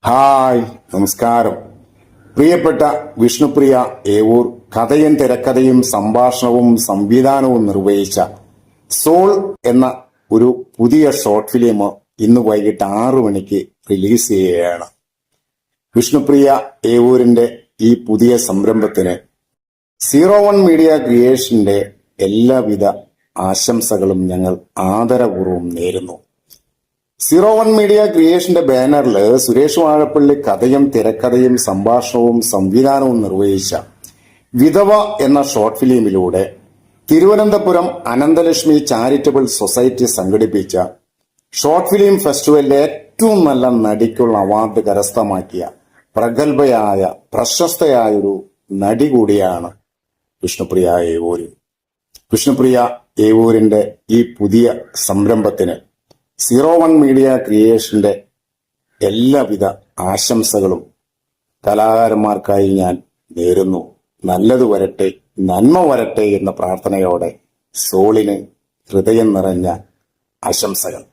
Hi, നമസ്കാരം. പ്രിയപ്പെട്ട വിഷ്ണുപ്രിയ ഏവൂർ കഥയും തിരക്കഥയും സംഭാഷണവും സംവിധാനവും നിർവഹിച്ച സോൾ എന്ന ഒരു പുതിയ ഷോർട്ട് ഫിലിം ഇന്ന് വൈകിട്ട് 6 മണിക്ക് റിലീസ് ചെയ്യുകയാണ്. വിഷ്ണുപ്രിയ ഏവൂരിന്റെ ഈ പുതിയ സംരംഭത്തിന് 01 മീഡിയ ക്രിയേഷന്റെ എല്ലാവിധ ആശംസകളും ഞങ്ങൾ ആദരപൂർവ്വം നേരുന്നു. 01 മീഡിയ ക്രിയേഷന്റെ ബാനറിൽ സുരേഷ് വാഴപ്പള്ളി കഥയും തിരക്കഥയും സംഭാഷണവും സംവിധാനവും നിർവഹിച്ച വിധവ എന്ന ഷോർട്ട് ഫിലിമിലൂടെ തിരുവനന്തപുരം അനന്തലക്ഷ്മി ചാരിറ്റബിൾ സൊസൈറ്റി സംഘടിപ്പിച്ച ഷോർട്ട് ഫിലിം ഫെസ്റ്റിവലിലെ ഏറ്റവും നല്ല നടിക്കുള്ള അവാർഡ് കരസ്ഥമാക്കിയ പ്രഗത്ഭയായ പ്രശസ്തയായൊരു നടി കൂടിയാണ് വിഷ്ണുപ്രിയ ഏവൂര്. വിഷ്ണുപ്രിയ ഏവൂരിന്റെ ഈ പുതിയ സംരംഭത്തിന് 01 മീഡിയ ക്രിയേഷന്റെ എല്ലാവിധ ആശംസകളും കലാകാരന്മാർക്കായി ഞാൻ നേരുന്നു. നല്ലത് വരട്ടെ, നന്മ വരട്ടെ എന്ന പ്രാർത്ഥനയോടെ സോളിന് ഹൃദയം നിറഞ്ഞ ആശംസകൾ.